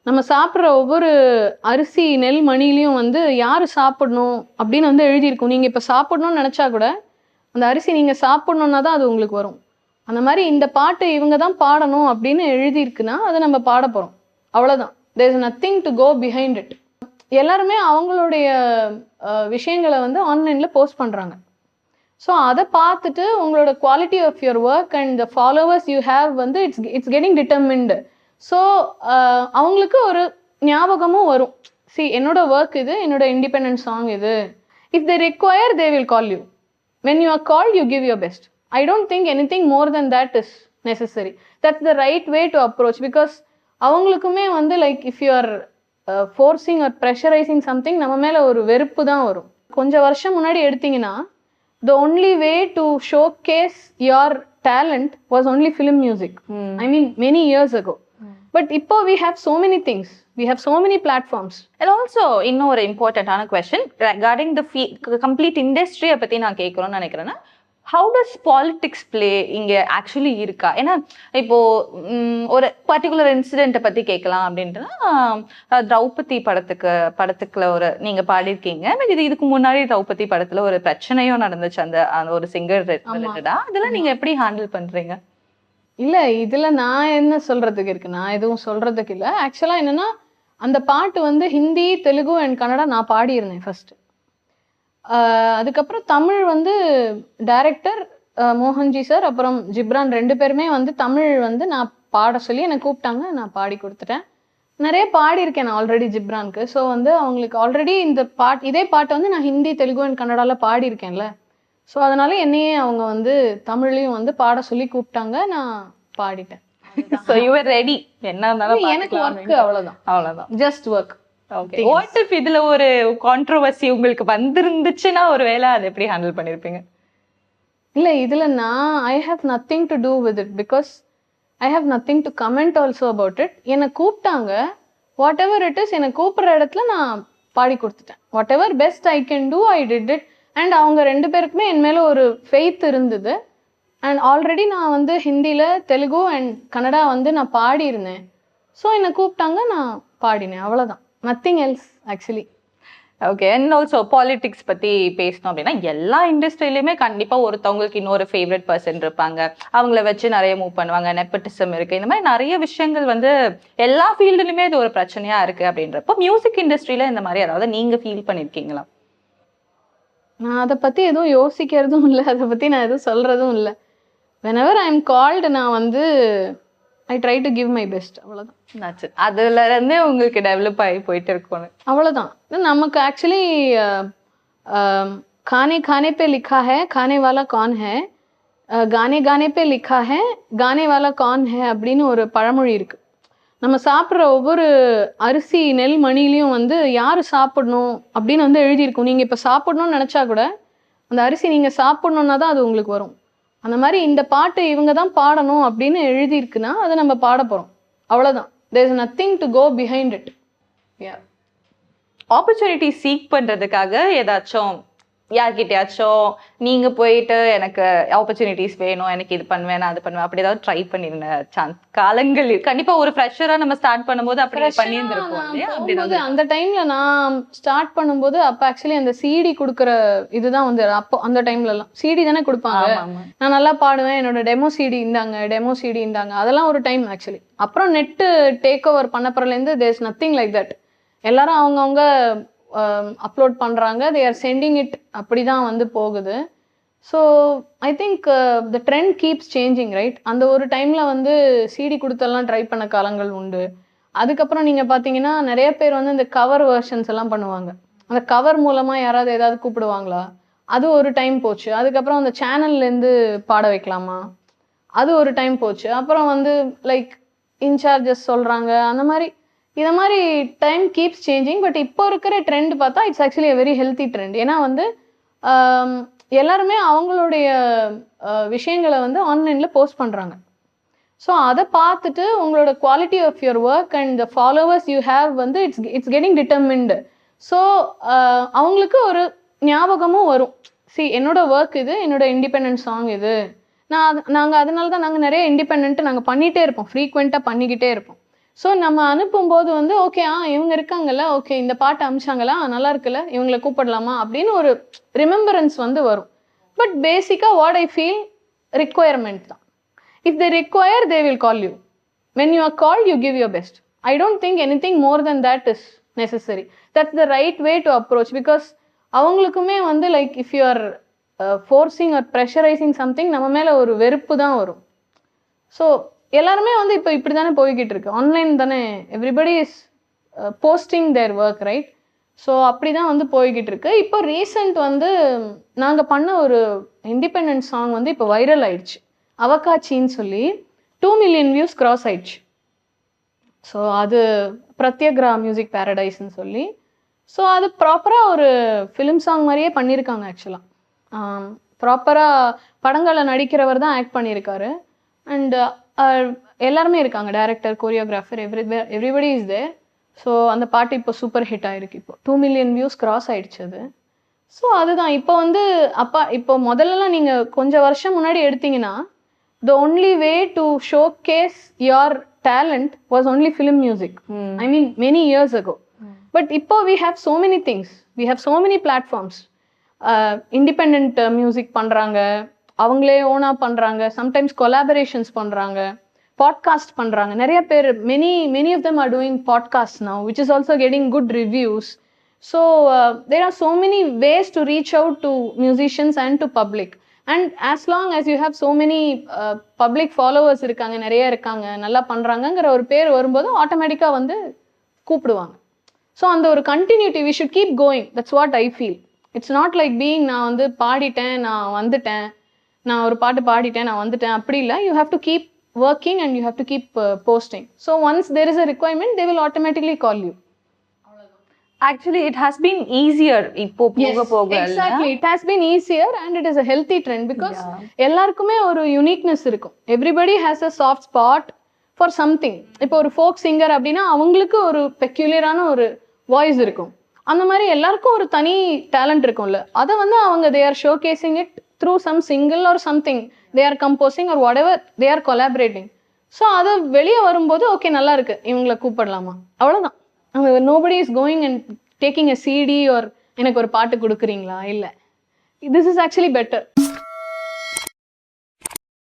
நம்ம சாப்பிட்ற ஒவ்வொரு அரிசி நெல் மணிலையும் வந்து யார் சாப்பிடணும் அப்படின்னு வந்து எழுதியிருக்கும். நீங்கள் இப்போ சாப்பிடணும்னு நினச்சா கூட அந்த அரிசி நீங்கள் சாப்பிடணுன்னா தான் அது உங்களுக்கு வரும். அந்த மாதிரி இந்த பாட்டு இவங்க தான் பாடணும் அப்படின்னு எழுதியிருக்குன்னா அதை நம்ம பாட போகிறோம். அவ்வளோதான். There is nothing to go behind it. எல்லாருமே அவங்களுடைய விஷயங்களை வந்து ஆன்லைனில் போஸ்ட் பண்ணுறாங்க. ஸோ அதை பார்த்துட்டு உங்களோட quality of your work and the followers you have வந்து இட்ஸ் கெட்டிங் டிட்டர்மின்டு. ஸோ அவங்களுக்கு ஒரு ஞாபகமும் வரும். என்னோட ஒர்க் இது, என்னோட இண்டிபெண்டன்ட் சாங் இது. If they require they will call you. When you are called you give your best. I don't think anything more then that is necessary. That's the right way to approach. Because அவங்களுக்குமே வந்து like if you are forcing or pressurising something, நம்ம மேலே ஒரு வெறுப்பு தான் வரும். கொஞ்சம் வருஷம் முன்னாடி எடுத்தீங்கன்னா the only way to showcase your talent was only film music. I mean many years ago. But இப்போ we have so many things. We have so many platforms. And also இன்னொரு இம்பார்ட்டன்டான question regarding the complete industry பத்தி நான் கேட்கணும்னு நினைக்கிறேன்னா, how does politics play இங்க actually இருக்கா? ஏன்னா இப்போ ஒரு பர்டிகுலர் இன்சிடென்ட்டை பத்தி கேட்கலாம் அப்படின்ட்டுனா, திரௌபதி படத்துக்குள்ள ஒரு நீங்க பாடியிருக்கீங்க. இதுக்கு முன்னாடி திரௌபதி படத்துல ஒரு பிரச்சனையும் நடந்துச்சு அந்த ஒரு சிங்கர் ரிலேட்டடா. அதெல்லாம் நீங்க எப்படி ஹேண்டில் பண்றீங்க? இல்ல இதுல நான் என்ன சொல்றதுக்கு இருக்கு, நான் எதுவும் சொல்றதுக்கு இல்லை. ஆக்சுவலா என்னன்னா, அந்த பாட்டு வந்து ஹிந்தி, தெலுங்கு அண்ட் கன்னடா நான் பாடியிருந்தேன் ஃபர்ஸ்ட். அதுக்கப்புறம் தமிழ் வந்து டைரக்டர் மோகன்ஜி சார் அப்புறம் ஜிப்ரான் 2 பேருமே வந்து தமிழ் வந்து நான் பாட சொல்லி என்னை கூப்பிட்டாங்க. நான் பாடி கொடுத்துட்டேன். நிறைய பாடியிருக்கேன் நான் ஆல்ரெடி ஜிப்ரானுக்கு. ஸோ வந்து அவங்களுக்கு ஆல்ரெடி இந்த இதே பாட்டை வந்து நான் ஹிந்தி, தெலுங்கு அண்ட் கன்னடாவில் பாடியிருக்கேன்ல. ஸோ அதனால என்னையே அவங்க வந்து தமிழ்லையும் வந்து பாட சொல்லி கூப்பிட்டாங்க. நான் பாடிட்டேன். So you are ready. என்ன இருந்தாலும் எனக்கு ஒர்க் அவ்வளோதான், just work. Okay. What if இதுல ஒரு கான்ட்ரோவர்சி உங்களுக்கு வந்திருந்துச்சுன்னா ஒருவேளை அதை எப்படி ஹேண்டில் பண்ணிருப்பீங்க? இல்ல இதுல நான் I have nothing to do with it because I have nothing to comment also about it. என்னை கூப்பிட்டாங்க, வாட் எவர் இட் இஸ், என்னை கூப்பிட்ற இடத்துல நான் பாடி கொடுத்துட்டேன். What ever best I can do I did it. And அவங்க 2 பேருக்குமே என் மேல ஒரு ஃபெய்த் இருந்தது. அண்ட் ஆல்ரெடி நான் வந்து ஹிந்தியில், தெலுங்கு அண்ட் கன்னடா வந்து நான் பாடியிருந்தேன். ஸோ என்னை கூப்பிட்டாங்க, நான் பாடினேன். அவ்வளோதான். Nothing else actually. Okay. And also politics பற்றி பேசணும் அப்படின்னா, எல்லா இண்டஸ்ட்ரியிலையுமே கண்டிப்பாக ஒருத்தவங்களுக்கு இன்னொரு ஃபேவரட் பர்சன் இருப்பாங்க. அவங்கள வச்சு நிறைய மூவ் பண்ணுவாங்க. நெப்பட்டிசம் இருக்குது. இந்த மாதிரி நிறைய விஷயங்கள் வந்து எல்லா ஃபீல்டுலையுமே இது ஒரு பிரச்சனையாக இருக்குது. அப்படின்றப்போ மியூசிக் இண்டஸ்ட்ரியில் இந்த மாதிரி அதாவது நீங்கள் ஃபீல் பண்ணியிருக்கீங்களா? நான் அதை பற்றி எதுவும் யோசிக்கிறதும் இல்லை, அதை பற்றி நான் எதுவும் சொல்கிறதும் இல்லை. whenever I am called நான் வந்து I try to give my best. அவ்வளோதான். அதுல இருந்து உங்களுக்கு டெவலப் ஆகி போயிட்டு இருக்கணும். அவ்வளோதான். நமக்கு ஆக்சுவலி खाने खाने पे लिखा है खाने वाला कौन है, गाने गाने पे लिखा है गाने वाला कौन है அப்படின்னு ஒரு பழமொழி இருக்கு. நம்ம சாப்பிட்ற ஒவ்வொரு அரிசி நெல் மணிலையும் வந்து யார் சாப்பிடணும் அப்படின்னு வந்து எழுதியிருக்கும். நீங்கள் இப்போ சாப்பிடணும்னு நினச்சா கூட அந்த அரிசி நீங்கள் சாப்பிடணுன்னா தான் அது உங்களுக்கு வரும். அந்த மாதிரி இந்த பாட்டு இவங்க தான் பாடணும் அப்படின்னு எழுதியிருக்குன்னா அதை நம்ம பாட போகிறோம். அவ்வளோதான். There is nothing to go behind it. Opportunity seek பண்ணுறதுக்காக ஏதாச்சும் யார்கிட்டயாச்சும் நீங்கள் போயிட்டு எனக்கு ஆப்பர்ச்சுனிட்டிஸ் வேணும், எனக்கு இது பண்ணுவேன், நான் அது பண்ணுவேன், அப்படி ஏதாவது ட்ரை பண்ணிருந்த சான்ஸ் காலங்கள் கண்டிப்பாக ஒரு ஃப்ரெஷராக நம்ம ஸ்டார்ட் பண்ணும்போது அப்படி பண்ணியிருந்திருக்கோம். அந்த டைமில் நான் ஸ்டார்ட் பண்ணும்போது அப்போ ஆக்சுவலி அந்த சிடி கொடுக்குற இதுதான் வந்து அப்போ அந்த டைம்லலாம் சிடி தானே கொடுப்பாங்க. நான் நல்லா பாடுவேன், என்னோட டெமோ சிடி இந்தாங்க அதெல்லாம் ஒரு டைம் ஆக்சுவலி. அப்புறம் நெட்டு டேக் ஓவர் பண்ணப்புறலேருந்து there is nothing like that. எல்லாரும் அவங்கவுங்க அப்லோட் பண்ணுறாங்க, தே ஆர் சென்டிங் இட், அப்படி தான் வந்து போகுது. So I think the trend keeps changing right. அந்த ஒரு டைமில் வந்து சிடி கொடுத்தெல்லாம் ட்ரை பண்ண காலங்கள் உண்டு. அதுக்கப்புறம் நீங்கள் பார்த்தீங்கன்னா நிறைய பேர் வந்து இந்த கவர் வெர்ஷன்ஸ் எல்லாம் பண்ணுவாங்க. அந்த கவர் மூலமாக யாராவது ஏதாவது கூப்பிடுவாங்களா, அது ஒரு டைம் போச்சு. அதுக்கப்புறம் அந்த சேனல்லேருந்து பாட வைக்கலாமா, அது ஒரு டைம் போச்சு. அப்புறம் வந்து லைக் இன்சார்ஜஸ் சொல்கிறாங்க, அந்த மாதிரி இதை மாதிரி டைம் கீப்ஸ் சேஞ்சிங். பட் இப்போ இருக்கிற ட்ரெண்ட் பார்த்தா it's actually a very healthy trend. ஏன்னா வந்து எல்லாருமே அவங்களுடைய விஷயங்களை வந்து ஆன்லைனில் போஸ்ட் பண்ணுறாங்க. ஸோ அதை பார்த்துட்டு உங்களோட quality of your work and the followers you have வந்து இட்ஸ் கெட்டிங் டிட்டர்மின்டு. ஸோ அவங்களுக்கு ஒரு ஞாபகமும் வரும். என்னோட ஒர்க் இது, என்னோட இண்டிபெண்டன்ட் சாங் இது. நாங்கள் அதனால தான் நாங்கள் நிறைய இண்டிபெண்ட்டு நாங்கள் பண்ணிகிட்டே இருப்போம், ஃப்ரீக்வெண்ட்டாக பண்ணிக்கிட்டே இருப்போம். ஸோ நம்ம அனுப்பும்போது வந்து ஓகே இவங்க இருக்காங்கல்ல, ஓகே இந்த பாட்டு அமிச்சாங்களா, நல்லா இருக்குல்ல, இவங்களை கூப்பிடலாமா அப்படின்னு ஒரு ரிமெம்பரன்ஸ் வந்து வரும். பட் பேசிக்காக வாட் ஐ ஃபீல் ரிக்வயர்மெண்ட் தான். If they require they will call you. When you are call you give your best. I don't think anything more then that is necessary. That's the right way to approach. Because அவங்களுக்குமே வந்து like if you are forcing or pressurising something, நம்ம மேலே ஒரு வெறுப்பு தான் வரும். So எல்லாருமே வந்து இப்போ இப்படி தானே போய்கிட்டு இருக்கு, ஆன்லைன் தானே, everybody is posting there work, right? So அப்படி தான் வந்து போய்கிட்டு இருக்கு. இப்போ ரீசெண்ட் வந்து நாங்கள் பண்ண ஒரு இண்டிபெண்டன்ட் சாங் வந்து இப்போ வைரல் ஆயிடுச்சு, அவகாச்சின்னு சொல்லி 2 மில்லியன் வியூஸ் கிராஸ் ஆயிடுச்சு. ஸோ அது பிரத்யக்ரா மியூசிக் பேரடைஸ்ன்னு சொல்லி. ஸோ அது ப்ராப்பராக ஒரு ஃபிலிம் சாங் மாதிரியே பண்ணியிருக்காங்க. ஆக்சுவலாக ப்ராப்பராக படங்களில் நடிக்கிறவர் தான் ஆக்ட் பண்ணியிருக்காரு. அண்ட் எல்லாருமே இருக்காங்க, director, choreographer, everybody is there. So அந்த பாட்டு இப்போ சூப்பர் ஹிட் ஆயிருக்கு. இப்போ 2 மில்லியன் வியூஸ் கிராஸ் ஆயிடுச்சு அது. ஸோ அதுதான் இப்போ வந்து இப்போ முதல்லலாம் நீங்கள் கொஞ்சம் வருஷம் முன்னாடி எடுத்தீங்கன்னா the only way to showcase your talent was only film music. I mean many years ago. But இப்போ we have so many things, we have so many platforms. Independent music பண்றாங்க, அவங்களே ஓனா பண்றாங்க, sometimes collaborations பண்றாங்க, podcast பண்றாங்க. நிறைய பேர் many of them are doing podcasts now, which is also getting good reviews. So there are so many ways to reach out to musicians and to public. And as long as you have so many public followers இருக்காங்க, நிறைய இருக்காங்க, நல்லா பண்றாங்கங்கிற ஒரு பேர் வரும்போது ஆட்டோமேட்டிக்காக வந்து கூப்பிடுவாங்க. ஸோ அந்த ஒரு continuity we should keep going. That's what I feel. It's not like being நான் வந்து பாடிட்டேன், நான் வந்துட்டேன், நான் ஒரு பாட்டு பாடிட்டேன், நான் வந்துட்டேன், அப்படி இல்லை. You have to keep working and you have to keep posting. So once there is a requirement, they will automatically call you. Actually it has been easier இப்போ போக போக. Exactly, it has been easier and it is a healthy trend because எல்லாருக்குமே ஒரு uniqueness இருக்கும். Everybody has a soft spot for something. இப்போ ஒரு folk singer அப்படின்னா அவங்களுக்கு ஒரு பெக்யூலியரான ஒரு வாய்ஸ் இருக்கும். அந்த மாதிரி எல்லாருக்கும் ஒரு தனி டேலண்ட் இருக்கும்ல, அதை வந்து அவங்க they are showcasing it through some single or something they are composing or whatever they are collaborating. So அது வெளியே வரும்போது ஓகே நல்லா இருக்கு, இவங்களை கூப்பிடலாமா, அவ்வளோதான். nobody is going and taking a CD or எனக்கு ஒரு பாட்டு கொடுக்குறீங்களா, இல்லை. This is actually better.